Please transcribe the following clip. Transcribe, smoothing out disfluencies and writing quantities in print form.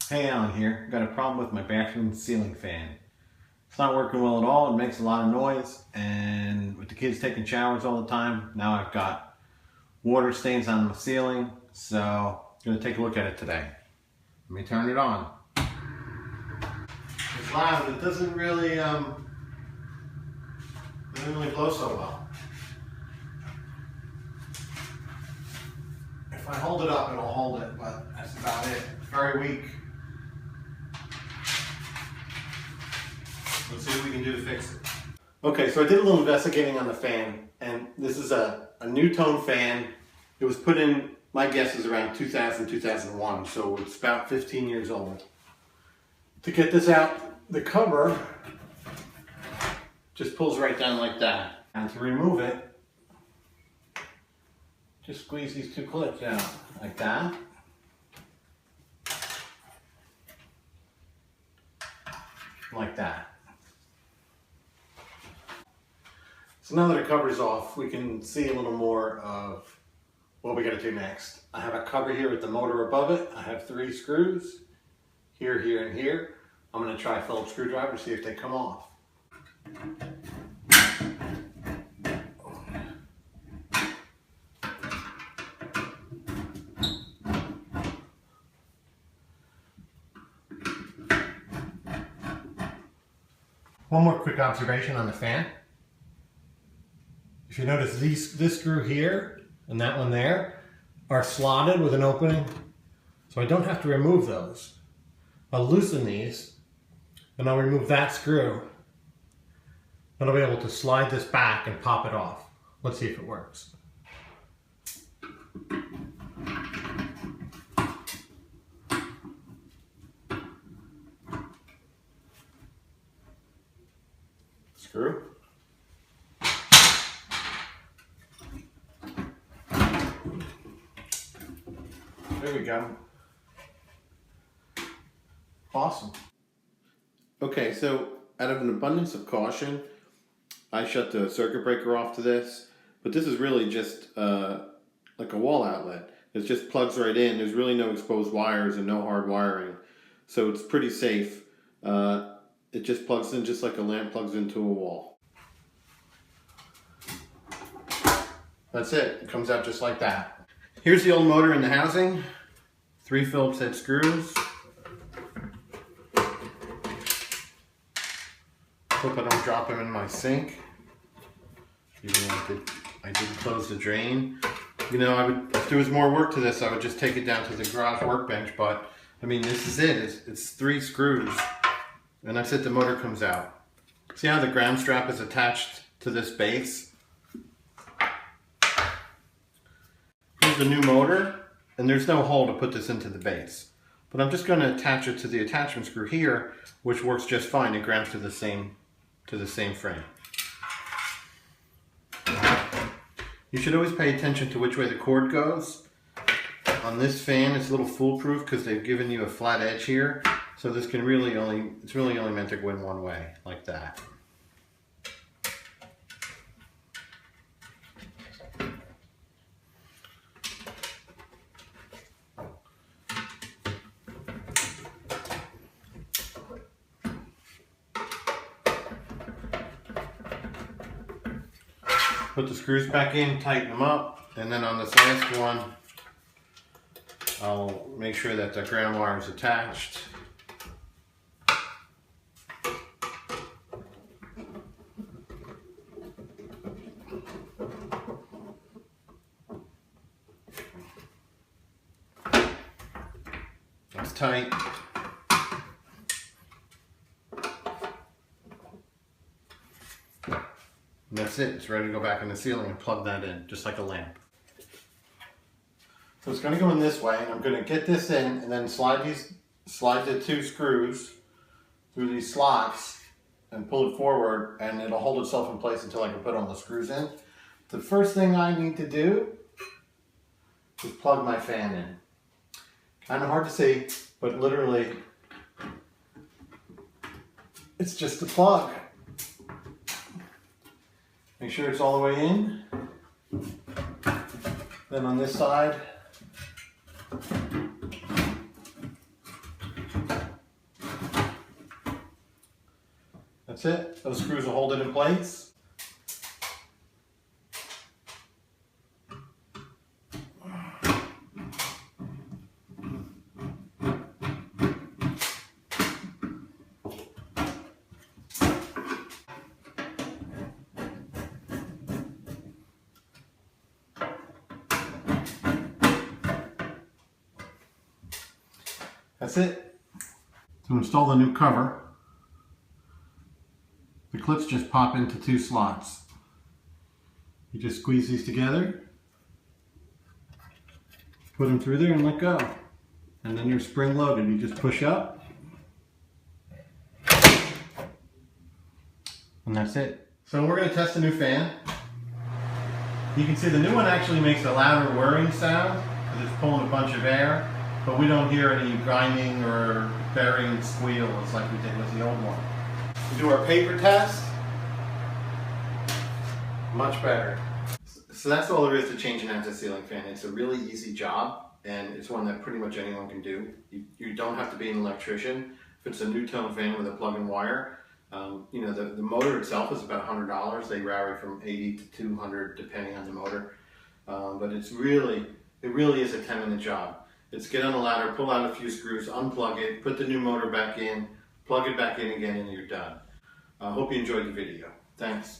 Hey, Alan here. Got a problem with my bathroom ceiling fan. It's not working well at all. It makes a lot of noise, and with the kids taking showers all the time, now I've got water stains on the ceiling, so I'm going to take a look at it today. Let me turn it on. It's loud. It doesn't really blow so well. If I hold it up, it'll hold it, but that's about it. Very weak. Let's see what we can do to fix it. Okay, so I did a little investigating on the fan, and this is a Nutone fan. It was put in, my guess is around 2000, 2001, so it's about 15 years old. To get this out, the cover just pulls right down like that. And to remove it, just squeeze these two clips out like that. Like that. So now that the cover's off, we can see a little more of what we got to do next. I have a cover here with the motor above it. I have 3 screws, here, here, and here. I'm going to try a Phillips screwdriver to see if they come off. One more quick observation on the fan. If you notice, this screw here and that one there are slotted with an opening, so I don't have to remove those. I'll loosen these and I'll remove that screw, and I'll be able to slide this back and pop it off. Let's see if it works. Screw. There we go. Awesome. Okay, so out of an abundance of caution, I shut the circuit breaker off to this, but this is really just like a wall outlet. It just plugs right in. There's really no exposed wires and no hard wiring, so it's pretty safe. It just plugs in just like a lamp plugs into a wall. That's it. It comes out just like that. Here's the old motor in the housing. 3 Phillips head screws. Hope I don't drop them in my sink. Even though I did close the drain. You know, if there was more work to this, I would just take it down to the garage workbench, but I mean, this is it. It's 3 screws. And that's it, the motor comes out. See how the ground strap is attached to this base? Here's the new motor, and there's no hole to put this into the base. But I'm just going to attach it to the attachment screw here, which works just fine. It grounds to the same frame. You should always pay attention to which way the cord goes. On this fan, it's a little foolproof because they've given you a flat edge here. So this can it's really only meant to go in one way, like that. Put the screws back in, tighten them up, and then on this last one, I'll make sure that the ground wire is attached. That's tight. And that's it. It's ready to go back in the ceiling and plug that in, just like a lamp. So it's going to go in this way, and I'm going to get this in and then slide the 2 screws through these slots and pull it forward, and it'll hold itself in place until I can put all the screws in. The first thing I need to do is plug my fan in. Kind of hard to see, but literally it's just a plug. Make sure it's all the way in. Then on this side, That's it. Those screws will hold it in place. That's it. To install the new cover, the clips just pop into 2 slots. You just squeeze these together, put them through there and let go. And then you're spring loaded. You just push up. And that's it. So we're going to test the new fan. You can see the new one actually makes a louder whirring sound because it's pulling a bunch of air, but we don't hear any grinding or bearing squeals like we did with the old one. We do our paper test. Much better. So that's all there is to changing out the ceiling fan. It's a really easy job, and it's one that pretty much anyone can do. You don't have to be an electrician. If it's a Nutone fan with a plug-in wire, you know, the motor itself is about $100. They vary from $80 to $200 depending on the motor. But it really is a 10-minute job. It's get on the ladder, pull out a few screws, unplug it, put the new motor back in, plug it back in again, and you're done. I hope you enjoyed the video. Thanks.